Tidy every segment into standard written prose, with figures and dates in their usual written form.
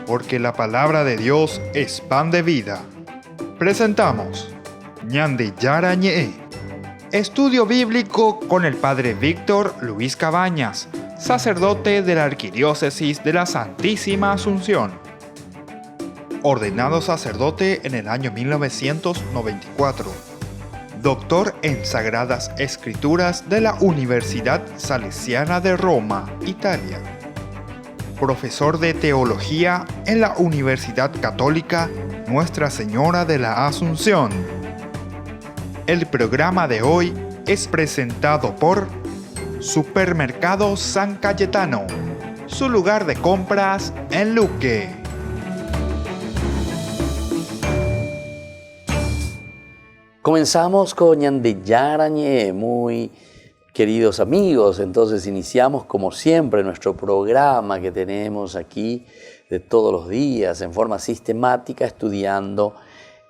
Porque la palabra de Dios es pan de vida. Presentamos Ñande Yara Ñe, estudio bíblico con el Padre Víctor Luis Cabañas, sacerdote de la Arquidiócesis de la Santísima Asunción. Ordenado sacerdote en el año 1994. Doctor en Sagradas Escrituras de la Universidad Salesiana de Roma, Italia. Profesor de Teología en la Universidad Católica Nuestra Señora de la Asunción. El programa de hoy es presentado por Supermercado San Cayetano, su lugar de compras en Luque. Comenzamos con Ñande Yara Ñe, muy queridos amigos. Entonces iniciamos como siempre nuestro programa que tenemos aquí de todos los días en forma sistemática estudiando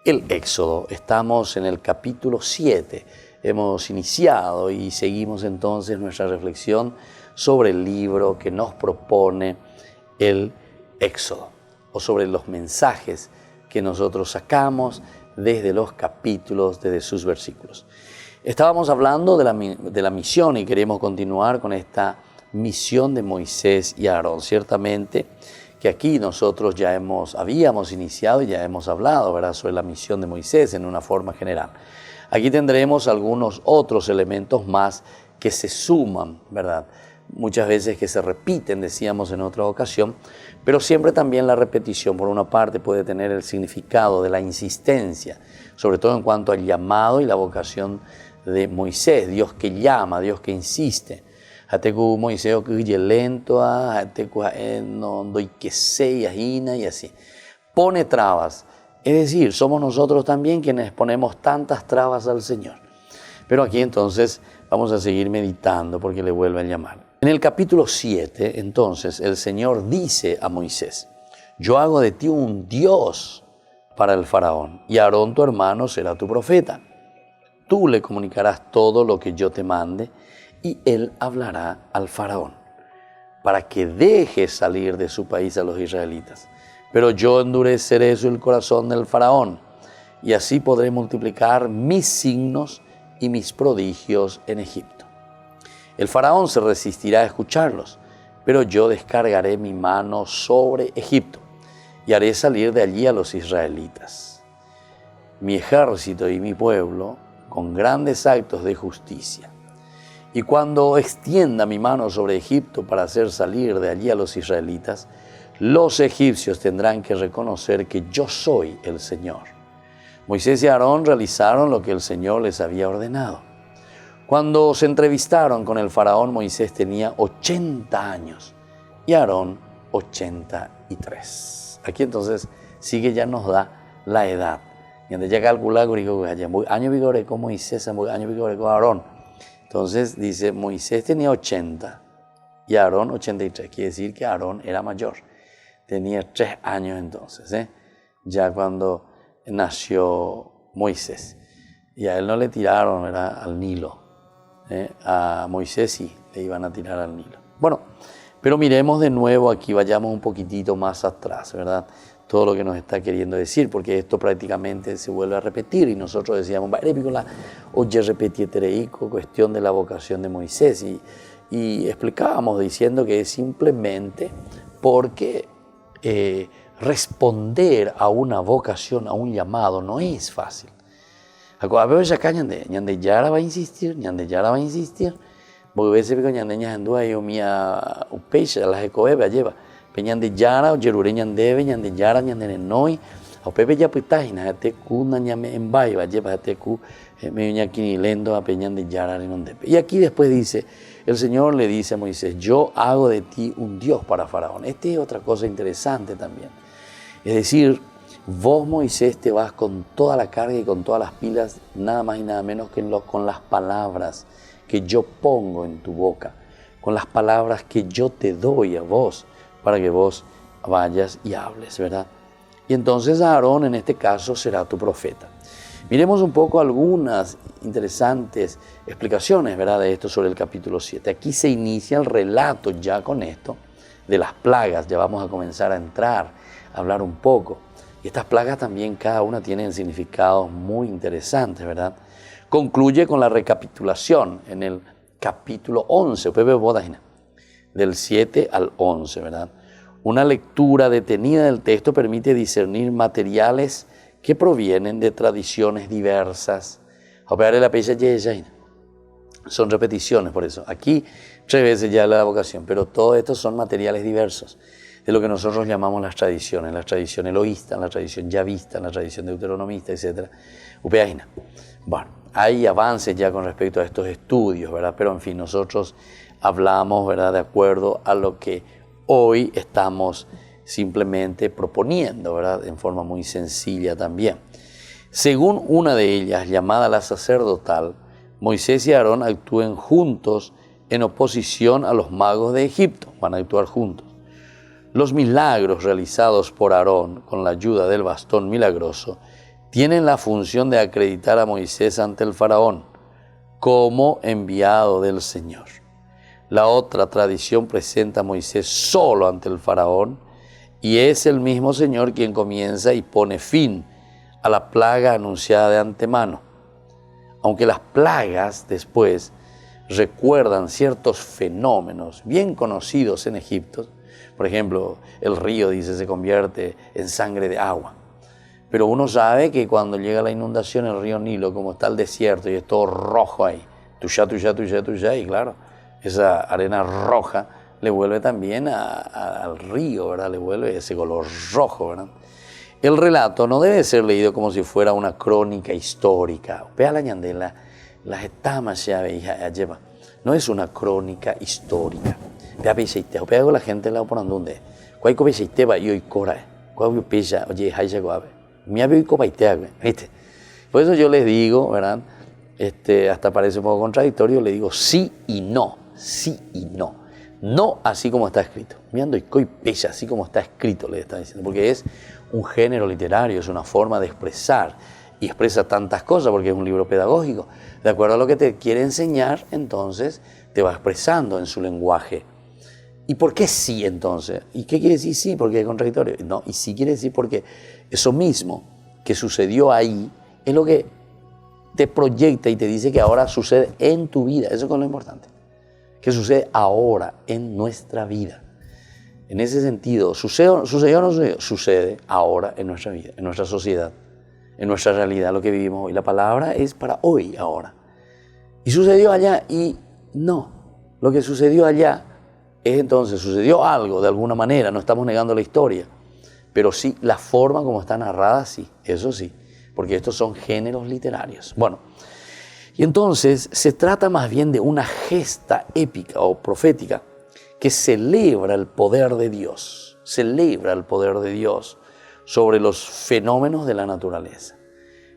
el Éxodo. Estamos en el capítulo 7. Hemos iniciado y seguimos entonces nuestra reflexión sobre el libro que nos propone el Éxodo o sobre los mensajes que nosotros sacamos desde los capítulos, desde sus versículos. Estábamos hablando de la misión y queremos continuar con esta misión de Moisés y Aarón. Ciertamente que aquí nosotros ya habíamos iniciado y ya hemos hablado, ¿verdad?, sobre la misión de Moisés en una forma general. Aquí tendremos algunos otros elementos más que se suman, ¿verdad?, muchas veces que se repiten, decíamos en otra ocasión, pero siempre también la repetición, por una parte, puede tener el significado de la insistencia, sobre todo en cuanto al llamado y la vocación de Moisés, Dios que llama, Dios que insiste. Hateku Moisés que lento, hateku no doy que sea y así. Pone trabas, es decir, somos nosotros también quienes ponemos tantas trabas al Señor. Pero aquí entonces vamos a seguir meditando porque le vuelve a llamar. En el capítulo 7, entonces, el Señor dice a Moisés: yo hago de ti un Dios para el faraón, y Aarón tu hermano será tu profeta. Tú le comunicarás todo lo que yo te mande, y él hablará al faraón, para que deje salir de su país a los israelitas. Pero yo endureceré el corazón del faraón, y así podré multiplicar mis signos y mis prodigios en Egipto. El faraón se resistirá a escucharlos, pero yo descargaré mi mano sobre Egipto y haré salir de allí a los israelitas, mi ejército y mi pueblo, con grandes actos de justicia. Y cuando extienda mi mano sobre Egipto para hacer salir de allí a los israelitas, los egipcios tendrán que reconocer que yo soy el Señor. Moisés y Aarón realizaron lo que el Señor les había ordenado. Cuando se entrevistaron con el faraón, Moisés tenía 80 años y Aarón 83. Aquí entonces sí que ya nos da la edad. Y antes ya calcula año vigore con Moisés, año vigore con Aarón. Entonces dice, Moisés tenía 80 y Aarón 83. Quiere decir que Aarón era mayor. Tenía 3 años entonces, ya cuando nació Moisés. Y a él no le tiraron, era al Nilo. A Moisés sí le iban a tirar al Nilo. Bueno, pero miremos de nuevo aquí, vayamos un poquitito más atrás, ¿verdad? Todo lo que nos está queriendo decir, porque esto prácticamente se vuelve a repetir y nosotros decíamos, oye, repetietereico, cuestión de la vocación de Moisés y explicábamos diciendo que es simplemente porque responder a una vocación, a un llamado, no es fácil. A veces acá Ñande Yara va a insistir, porque a veces pico Ñande Ñandúa y mía upeixa las ecoebe lleva, pe Ñande Yara o Yerure Ñandeve, Ñande Yara, Ñande Nenoi, a Pepe ya pitágina, te cu Ñame en Baiva, lleva te cu me ñaquini lendo a pe Ñande Yara Renondepe. Y aquí después dice, el Señor le dice a Moisés, yo hago de ti un Dios para Faraón. Esta es otra cosa interesante también. Es decir, vos, Moisés, te vas con toda la carga y con todas las pilas, nada más y nada menos que con las palabras que yo pongo en tu boca, con las palabras que yo te doy a vos, para que vos vayas y hables, ¿verdad? Y entonces Aarón, en este caso, será tu profeta. Miremos un poco algunas interesantes explicaciones, ¿verdad?, de esto sobre el capítulo 7. Aquí se inicia el relato ya con esto de las plagas. Ya vamos a comenzar a entrar, a hablar un poco. Y estas plagas también cada una tienen significados muy interesantes, ¿verdad? Concluye con la recapitulación en el capítulo 11, del 7 al 11, ¿verdad? Una lectura detenida del texto permite discernir materiales que provienen de tradiciones diversas. Son repeticiones, por eso. Aquí 3 veces ya la vocación, pero todo esto son materiales diversos de lo que nosotros llamamos la tradición eloísta, la tradición yavista, la tradición deuteronomista, etc. Bueno, hay avances ya con respecto a estos estudios, ¿verdad? Pero en fin, nosotros hablamos, ¿verdad?, de acuerdo a lo que hoy estamos simplemente proponiendo, ¿verdad?, en forma muy sencilla también. Según una de ellas, llamada la sacerdotal, Moisés y Aarón actúen juntos en oposición a los magos de Egipto, van a actuar juntos. Los milagros realizados por Aarón con la ayuda del bastón milagroso tienen la función de acreditar a Moisés ante el faraón como enviado del Señor. La otra tradición presenta a Moisés solo ante el faraón y es el mismo Señor quien comienza y pone fin a la plaga anunciada de antemano. Aunque las plagas después recuerdan ciertos fenómenos bien conocidos en Egipto, por ejemplo, el río, dice, se convierte en sangre de agua. Pero uno sabe que cuando llega la inundación, el río Nilo, como está el desierto y es todo rojo ahí, tuyá, y claro, esa arena roja le vuelve también al río, ¿verdad? Le vuelve ese color rojo, ¿verdad? El relato no debe ser leído como si fuera una crónica histórica. No es una crónica histórica. La gente la opone donde. Por eso yo les digo, ¿verdad? Hasta parece un poco contradictorio, le digo sí y no. No así como está escrito. Así como está escrito, le está diciendo, porque es un género literario, es una forma de expresar, y expresa tantas cosas porque es un libro pedagógico. De acuerdo a lo que te quiere enseñar, entonces te va expresando en su lenguaje. ¿Y por qué sí entonces? ¿Y qué quiere decir sí? Porque es contradictorio. No, y sí quiere decir porque eso mismo que sucedió ahí es lo que te proyecta y te dice que ahora sucede en tu vida. Eso es lo importante. Que sucede ahora en nuestra vida. En ese sentido, ¿sucedió o no sucedió? Sucede ahora en nuestra vida, en nuestra sociedad, en nuestra realidad, lo que vivimos hoy. La palabra es para hoy, ahora. Y sucedió allá y no. Lo que sucedió allá es entonces, sucedió algo de alguna manera, no estamos negando la historia, pero sí la forma como está narrada, sí, eso sí, porque estos son géneros literarios. Bueno, y entonces se trata más bien de una gesta épica o profética que celebra el poder de Dios, sobre los fenómenos de la naturaleza.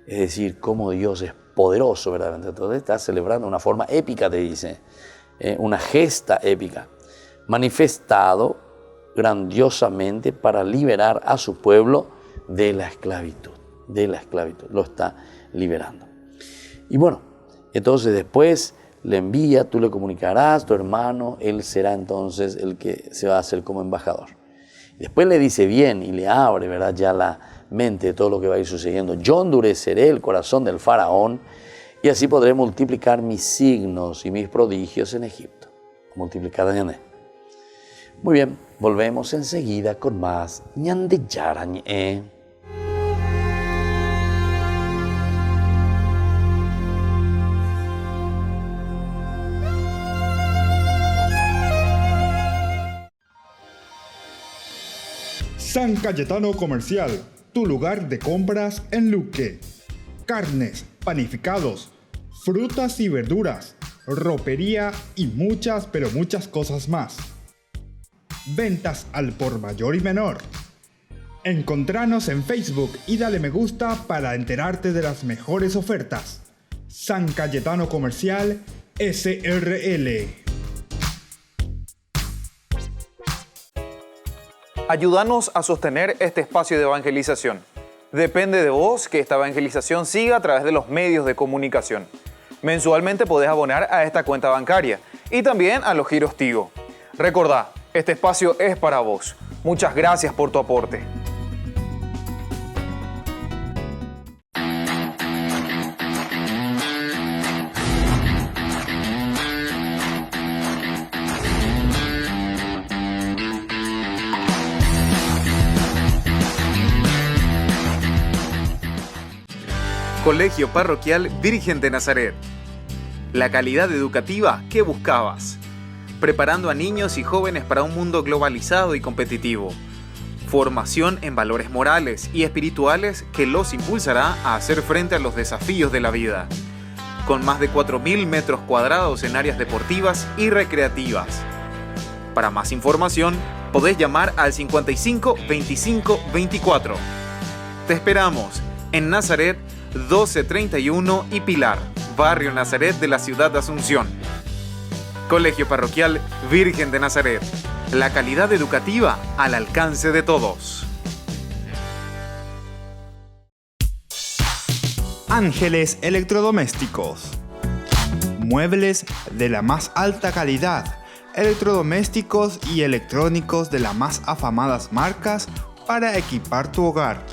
Es decir, cómo Dios es poderoso, verdaderamente. Entonces está celebrando una forma épica, te dice, una gesta épica, manifestado grandiosamente para liberar a su pueblo de la esclavitud, lo está liberando. Y bueno, entonces después le envía, tú le comunicarás, tu hermano, él será entonces el que se va a hacer como embajador. Después le dice bien y le abre, ¿verdad?, ya la mente de todo lo que va a ir sucediendo. Yo endureceré el corazón del faraón y así podré multiplicar mis signos y mis prodigios en Egipto. Multiplicar ñandé. Muy bien, volvemos enseguida con más ñande yarañe. San Cayetano Comercial, tu lugar de compras en Luque. Carnes, panificados, frutas y verduras, ropería y muchas, pero muchas cosas más. Ventas al por mayor y menor. Encontranos en Facebook y dale me gusta para enterarte de las mejores ofertas. San Cayetano Comercial, SRL. Ayúdanos a sostener este espacio de evangelización. Depende de vos que esta evangelización siga a través de los medios de comunicación. Mensualmente podés abonar a esta cuenta bancaria y también a los giros Tigo. Recordá, Este espacio es para vos. Muchas gracias por tu aporte. Colegio Parroquial Virgen de Nazaret. La calidad educativa que buscabas. Preparando a niños y jóvenes para un mundo globalizado y competitivo. Formación en valores morales y espirituales que los impulsará a hacer frente a los desafíos de la vida. Con más de 4.000 metros cuadrados en áreas deportivas y recreativas. Para más información, podés llamar al 55 25 24. Te esperamos en Nazaret 1231 y Pilar, Barrio Nazaret de la ciudad de Asunción. Colegio Parroquial Virgen de Nazaret. La calidad educativa al alcance de todos. Ángeles Electrodomésticos. Muebles de la más alta calidad, electrodomésticos y electrónicos de las más afamadas marcas para equipar tu hogar.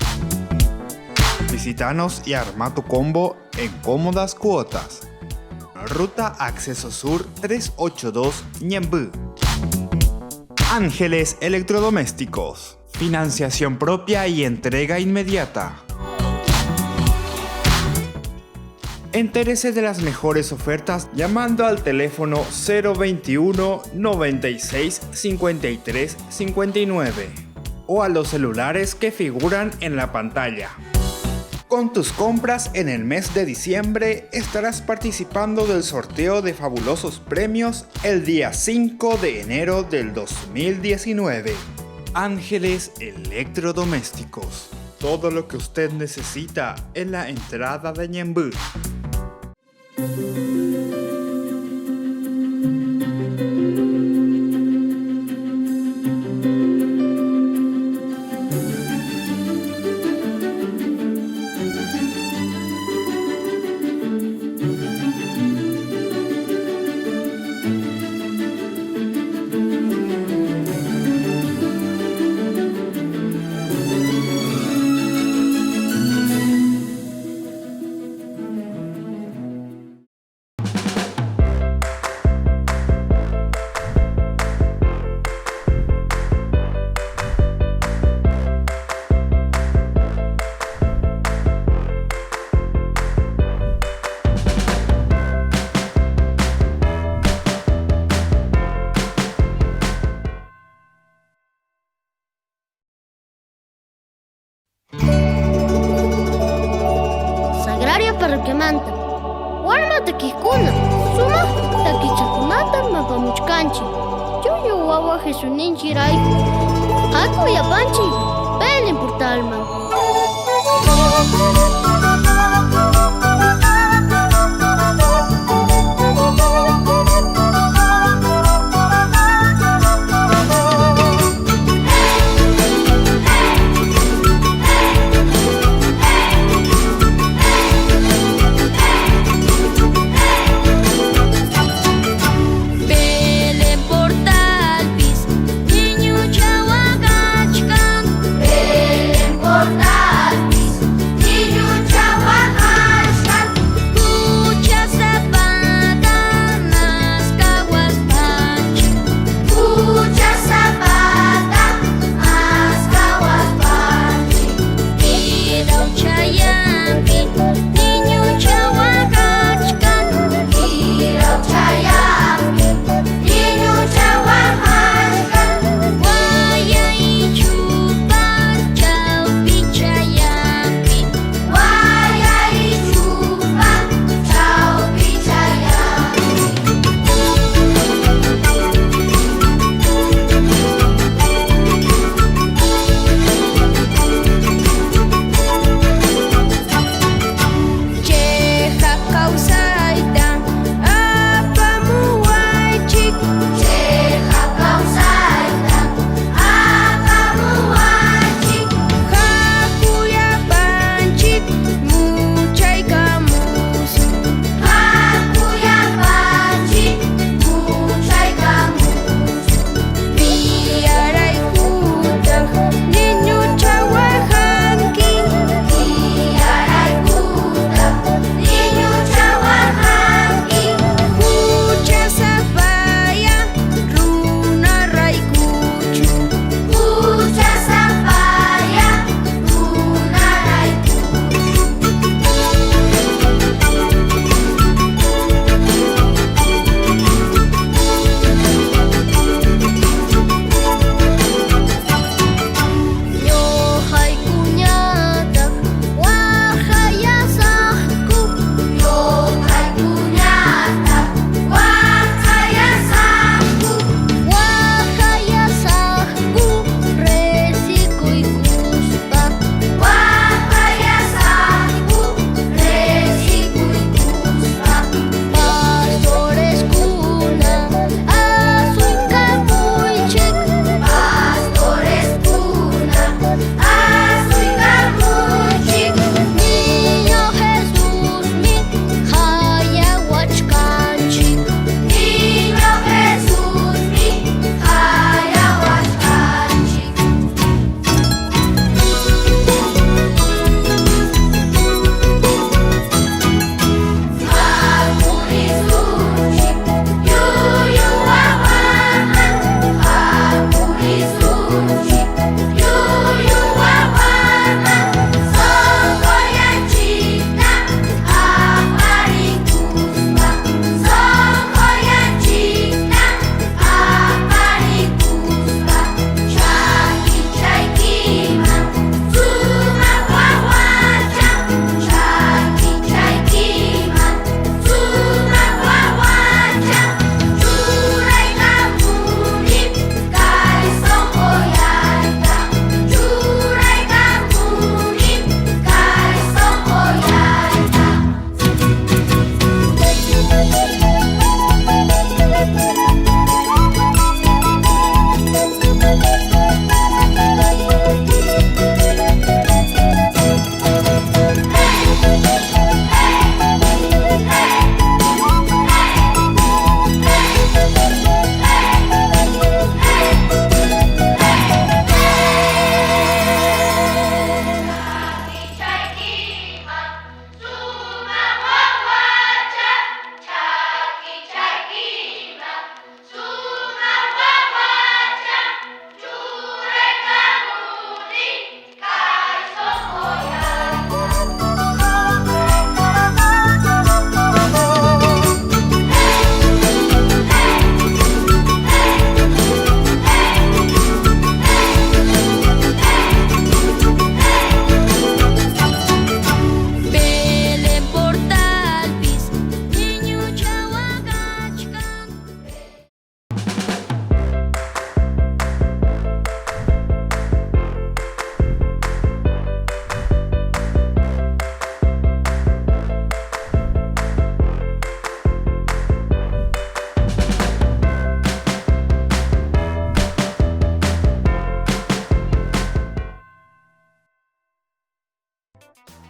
Visítanos y arma tu combo en cómodas cuotas. Ruta Acceso Sur 382 Ñemby. Ángeles Electrodomésticos. Financiación propia y entrega inmediata. Entérese de las mejores ofertas llamando al teléfono 021 96 53 59 o a los celulares que figuran en la pantalla. Con tus compras en el mes de diciembre estarás participando del sorteo de fabulosos premios el día 5 de enero del 2019. Ángeles Electrodomésticos. Todo lo que usted necesita en la entrada de Ñemby. Parroquiamanta. Warma takiskuna, suma takichakunata mapamuchkanchi. Chuyu wawa Jesuninchi raiku. Aku yapanchi, pelen portalman. Portal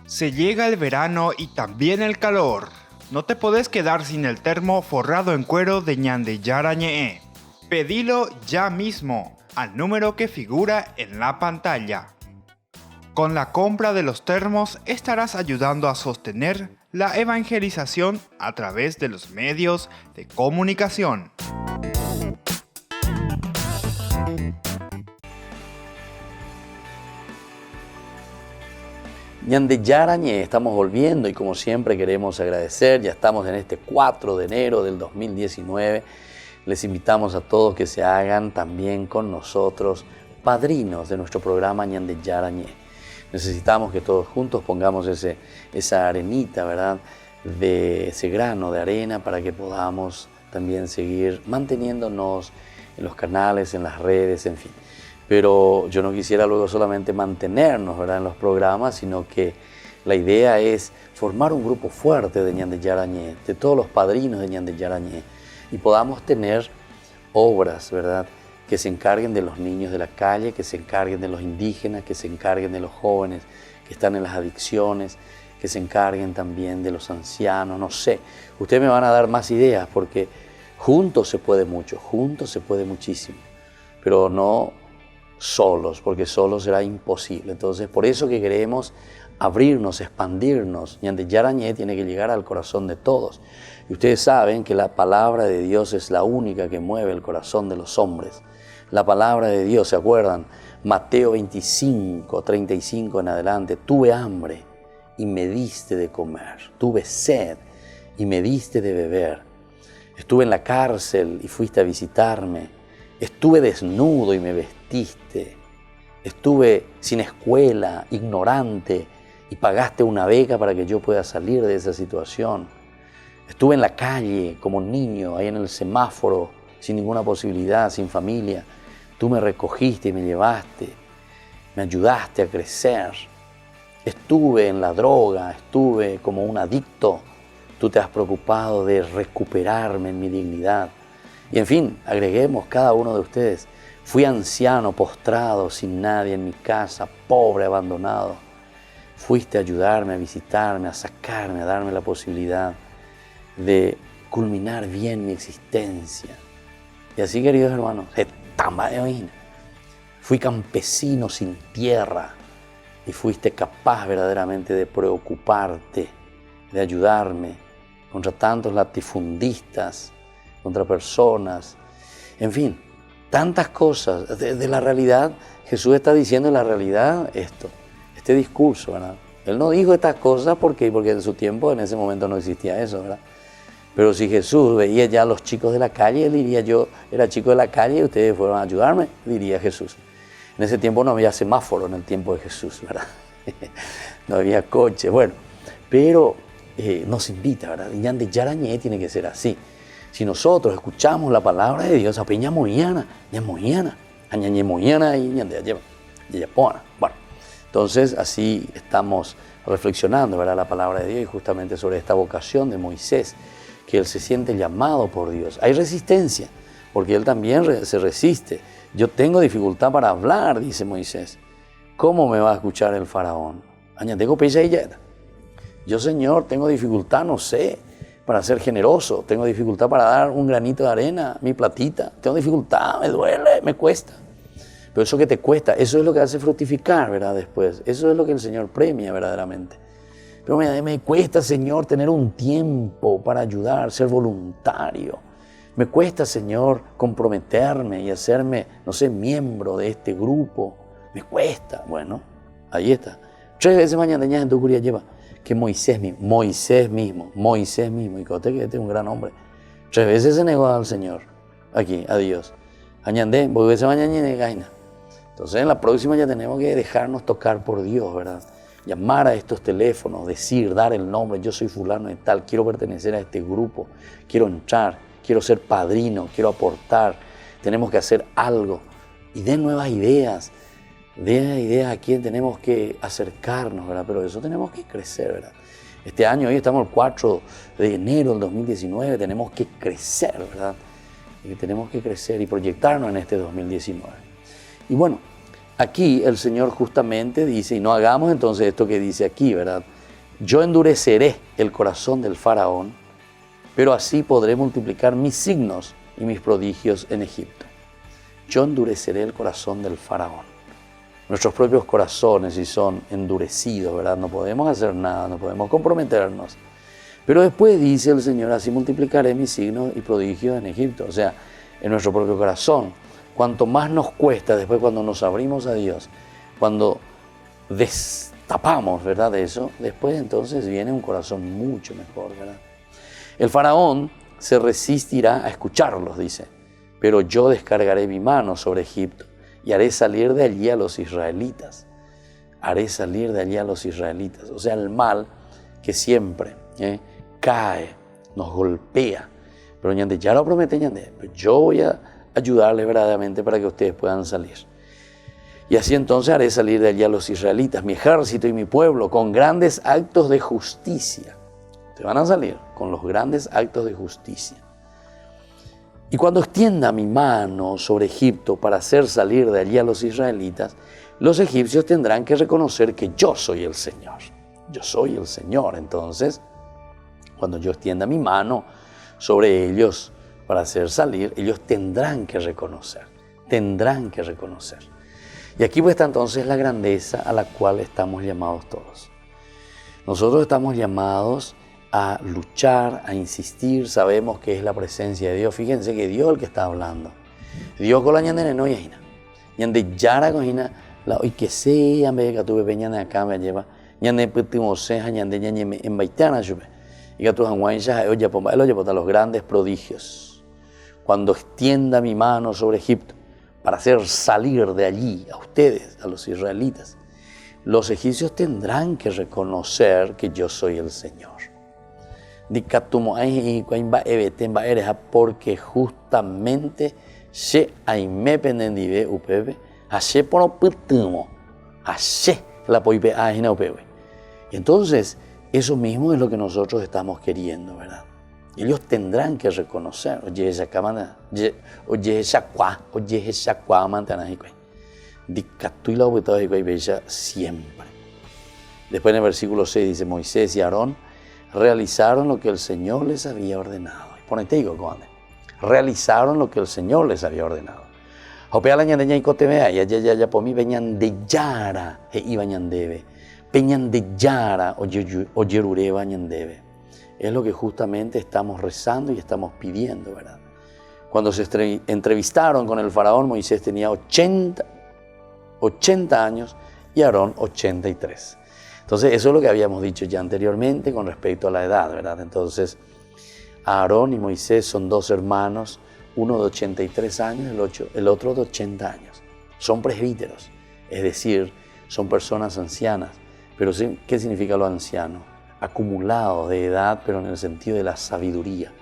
Se llega el verano y también el calor. No te podés quedar sin el termo forrado en cuero de Ñandeyara Ñe'e. Pedilo ya mismo al número que figura en la pantalla. Con la compra de los termos estarás ayudando a sostener la evangelización a través de los medios de comunicación. Ñandeyara Ñe'e, estamos volviendo y como siempre queremos agradecer, ya estamos en este 4 de enero del 2019, les invitamos a todos que se hagan también con nosotros padrinos de nuestro programa Ñandeyara Ñe'e. Necesitamos que todos juntos pongamos esa arenita, ¿verdad?, de ese grano de arena para que podamos también seguir manteniéndonos en los canales, en las redes, en fin. Pero yo no quisiera luego solamente mantenernos, ¿verdad?, en los programas, sino que la idea es formar un grupo fuerte de Ñandeyara Ñe'e, de todos los padrinos de Ñandeyara Ñe'e, y podamos tener obras, ¿verdad?, que se encarguen de los niños de la calle, que se encarguen de los indígenas, que se encarguen de los jóvenes que están en las adicciones, que se encarguen también de los ancianos, no sé. Ustedes me van a dar más ideas porque juntos se puede mucho, juntos se puede muchísimo, pero no solos, porque solos será imposible. Entonces, por eso que queremos abrirnos, expandirnos. Ñandeyara Ñe'e tiene que llegar al corazón de todos. Y ustedes saben que la palabra de Dios es la única que mueve el corazón de los hombres. La palabra de Dios, ¿se acuerdan? Mateo 25, 35 en adelante. Tuve hambre y me diste de comer. Tuve sed y me diste de beber. Estuve en la cárcel y fuiste a visitarme. Estuve desnudo y me vestiste. Estuve sin escuela, ignorante, y pagaste una beca para que yo pueda salir de esa situación. Estuve en la calle como niño, ahí en el semáforo, sin ninguna posibilidad, sin familia. Tú me recogiste y me llevaste, me ayudaste a crecer. Estuve en la droga, estuve como un adicto. Tú te has preocupado de recuperarme en mi dignidad. Y en fin, agreguemos cada uno de ustedes. Fui anciano, postrado, sin nadie en mi casa, pobre, abandonado. Fuiste a ayudarme, a visitarme, a sacarme, a darme la posibilidad de culminar bien mi existencia. Y así, queridos hermanos, fui campesino sin tierra y fuiste capaz verdaderamente de preocuparte, de ayudarme contra tantos latifundistas, contra personas, en fin, tantas cosas. De la realidad, Jesús está diciendo en la realidad este discurso, ¿verdad? Él no dijo estas cosas porque en su tiempo, en ese momento no existía eso, ¿verdad? Pero si Jesús veía ya a los chicos de la calle, él diría, yo era chico de la calle y ustedes fueron a ayudarme, diría Jesús. En ese tiempo no había semáforo en el tiempo de Jesús, ¿verdad? No había coche, bueno, pero nos invita, ¿verdad? Y Ñandeyara Ñe'e tiene que ser así. Si nosotros escuchamos la palabra de Dios, apeña moyana, añañe moyana y ñandeyapona. Bueno, entonces así estamos reflexionando, ¿verdad?, la palabra de Dios y justamente sobre esta vocación de Moisés, que él se siente llamado por Dios. Hay resistencia, porque él también se resiste. Yo tengo dificultad para hablar, dice Moisés. ¿Cómo me va a escuchar el faraón? Yo, Señor, tengo dificultad, no sé, para ser generoso. Tengo dificultad para dar un granito de arena, mi platita. Tengo dificultad, me duele, me cuesta. Pero eso que te cuesta, eso es lo que hace fructificar, ¿verdad? Después, eso es lo que el Señor premia verdaderamente. Pero me cuesta, Señor, tener un tiempo para ayudar, ser voluntario. Me cuesta, Señor, comprometerme y hacerme, no sé, miembro de este grupo. Me cuesta. Bueno, ahí está. 3 veces mañana en tu curia lleva que Moisés mismo, y cote que este es un gran hombre. 3 veces se negó al Señor, aquí, a Dios. Añandé, voy a veces mañana y gaina. Entonces en la próxima ya tenemos que dejarnos tocar por Dios, ¿verdad? Llamar a estos teléfonos, decir, dar el nombre, yo soy fulano de tal, quiero pertenecer a este grupo, quiero entrar, quiero ser padrino, quiero aportar, tenemos que hacer algo. Y den nuevas ideas, a quién tenemos que acercarnos, ¿verdad? Pero eso tenemos que crecer, ¿verdad? Este año, hoy estamos el 4 de enero del 2019, tenemos que crecer, ¿verdad? Y tenemos que crecer y proyectarnos en este 2019. Y bueno, aquí el Señor justamente dice, y no hagamos entonces esto que dice aquí, ¿verdad? yo endureceré el corazón del faraón, pero así podré multiplicar mis signos y mis prodigios en Egipto. Yo endureceré el corazón del faraón. Nuestros propios corazones, si son endurecidos, ¿verdad? No podemos hacer nada, no podemos comprometernos. Pero después dice el Señor, así multiplicaré mis signos y prodigios en Egipto. O sea, en nuestro propio corazón. Cuanto más nos cuesta después cuando nos abrimos a Dios, cuando destapamos, ¿verdad? De eso, después entonces viene un corazón mucho mejor, ¿verdad? El faraón se resistirá a escucharlos, dice, pero yo descargaré mi mano sobre Egipto y haré salir de allí a los israelitas. Haré salir de allí a los israelitas. O sea, el mal que siempre cae, nos golpea. Pero ñande, ya lo promete ñande, yo voy a ayudarles verdaderamente para que ustedes puedan salir. Y así entonces haré salir de allí a los israelitas, mi ejército y mi pueblo, con grandes actos de justicia. Te van a salir con los grandes actos de justicia. Y cuando extienda mi mano sobre Egipto para hacer salir de allí a los israelitas, los egipcios tendrán que reconocer que yo soy el Señor. Yo soy el Señor. Entonces, cuando yo extienda mi mano sobre ellos para hacer salir, ellos tendrán que reconocer. Tendrán que reconocer. Y aquí pues está entonces la grandeza a la cual estamos llamados todos. Nosotros estamos llamados a luchar, a insistir, sabemos que es la presencia de Dios. Fíjense que Dios es el que está hablando. Dios con la ñandene no yajina. Ñande yara con jina, la hoy que sea, me que tuve peñana acá me lleva. Ñande putimo seja, ñande ñande en baitana chupe. Y que tu hanguaisha, oye, pomba, los grandes prodigios. Cuando extienda mi mano sobre Egipto para hacer salir de allí a ustedes, a los israelitas, los egipcios tendrán que reconocer que yo soy el Señor. Porque justamente se aime pendendive upebe, hace por putumo, hace la poipe ajena upebe. Y entonces, eso mismo es lo que nosotros estamos queriendo, ¿verdad? Ellos tendrán que reconocer, oye, esa cámara, oye, esa cuá, mantanajicuay. Dicatú y la ubicada de siempre. Después en el versículo 6 dice, Moisés y Aarón realizaron lo que el Señor les había ordenado. Ponete digo, ¿cómo? Realizaron lo que el Señor les había ordenado. Opea la ñandeña y cotemea, ya por mí veñan de yara, e iban debe. Peñan de yara, o yerure bañan debe. Es lo que justamente estamos rezando y estamos pidiendo, ¿verdad? Cuando se entrevistaron con el faraón, Moisés tenía 80 años y Aarón 83. Entonces, eso es lo que habíamos dicho ya anteriormente con respecto a la edad, ¿verdad? Entonces, Aarón y Moisés son dos hermanos, uno de 83 años, el otro de 80 años. Son presbíteros, es decir, son personas ancianas. Pero ¿qué significa lo anciano? Acumulados de edad, pero en el sentido de la sabiduría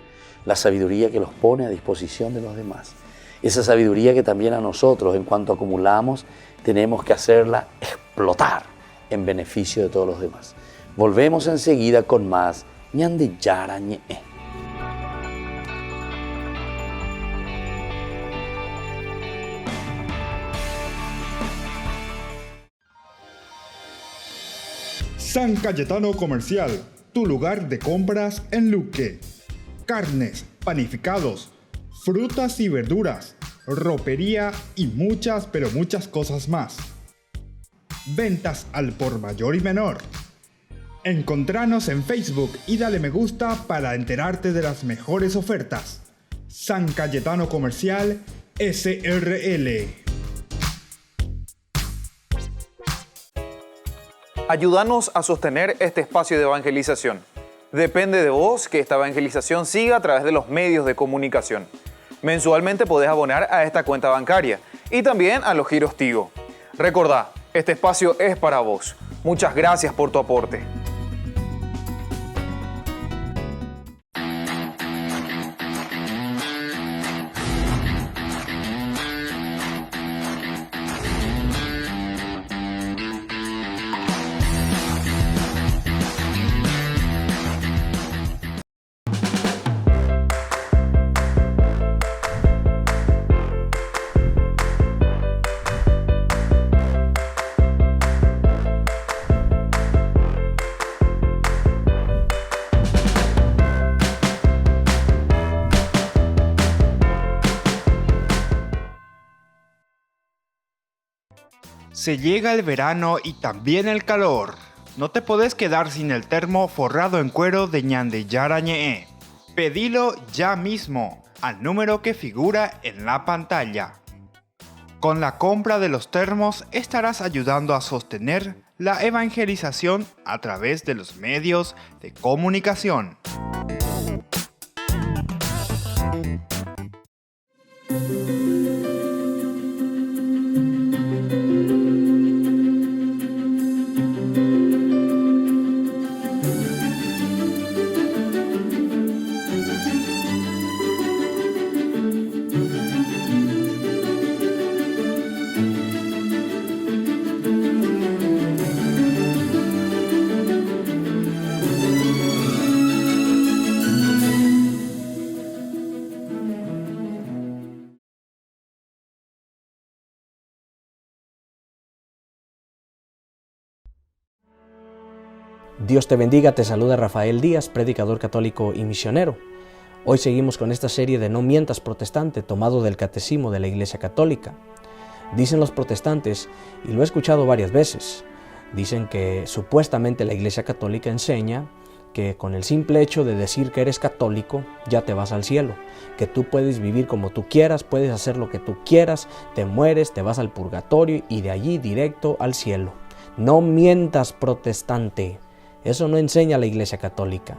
que los pone a disposición de los demás. Esa sabiduría que también a nosotros, en cuanto acumulamos, tenemos que hacerla explotar en beneficio de todos los demás. Volvemos enseguida con más ñande yara ñe. San Cayetano Comercial, tu lugar de compras en Luque. Carnes, panificados, frutas y verduras, ropería y muchas, pero muchas cosas más. Ventas al por mayor y menor. Encontranos en Facebook y dale me gusta para enterarte de las mejores ofertas. San Cayetano Comercial SRL. Ayúdanos a sostener este espacio de evangelización. Depende de vos que esta evangelización siga a través de los medios de comunicación. Mensualmente podés abonar a esta cuenta bancaria y también a los giros Tigo. Recordá, este espacio es para vos. Muchas gracias por tu aporte. Se llega el verano y también el calor. No te podés quedar sin el termo forrado en cuero de Ñandillara Ñe'e. Pedilo ya mismo al número que figura en la pantalla. Con la compra de los termos estarás ayudando a sostener la evangelización a través de los medios de comunicación. Dios te bendiga, te saluda Rafael Díaz, predicador católico y misionero. Hoy seguimos con esta serie de No mientas protestante, tomado del Catecismo de la Iglesia Católica. Dicen los protestantes, y lo he escuchado varias veces, dicen que supuestamente la Iglesia Católica enseña que con el simple hecho de decir que eres católico, ya te vas al cielo, que tú puedes vivir como tú quieras, puedes hacer lo que tú quieras, te mueres, te vas al purgatorio y de allí directo al cielo. No mientas protestante. Eso no enseña la Iglesia Católica.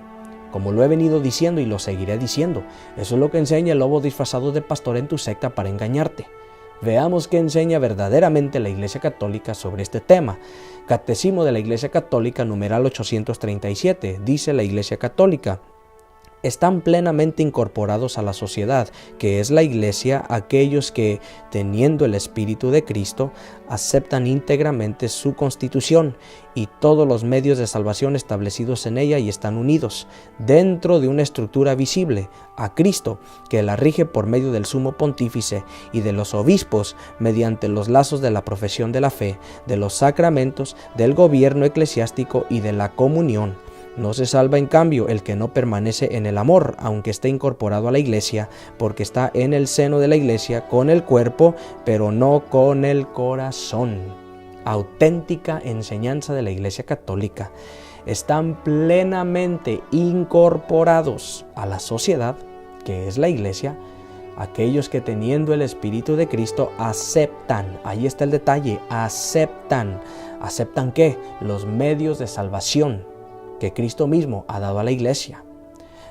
Como lo he venido diciendo y lo seguiré diciendo, eso es lo que enseña el lobo disfrazado de pastor en tu secta para engañarte. Veamos qué enseña verdaderamente la Iglesia Católica sobre este tema. Catecismo de la Iglesia Católica, numeral 837, dice la Iglesia Católica: están plenamente incorporados a la sociedad, que es la Iglesia, aquellos que, teniendo el Espíritu de Cristo, aceptan íntegramente su constitución y todos los medios de salvación establecidos en ella y están unidos, dentro de una estructura visible, a Cristo, que la rige por medio del sumo pontífice y de los obispos, mediante los lazos de la profesión de la fe, de los sacramentos, del gobierno eclesiástico y de la comunión. No se salva en cambio el que no permanece en el amor, aunque esté incorporado a la Iglesia, porque está en el seno de la Iglesia con el cuerpo, pero no con el corazón. Auténtica enseñanza de la Iglesia Católica. Están plenamente incorporados a la sociedad, que es la Iglesia, aquellos que teniendo el Espíritu de Cristo aceptan, ahí está el detalle, aceptan. ¿Aceptan qué? Los medios de salvación que Cristo mismo ha dado a la Iglesia.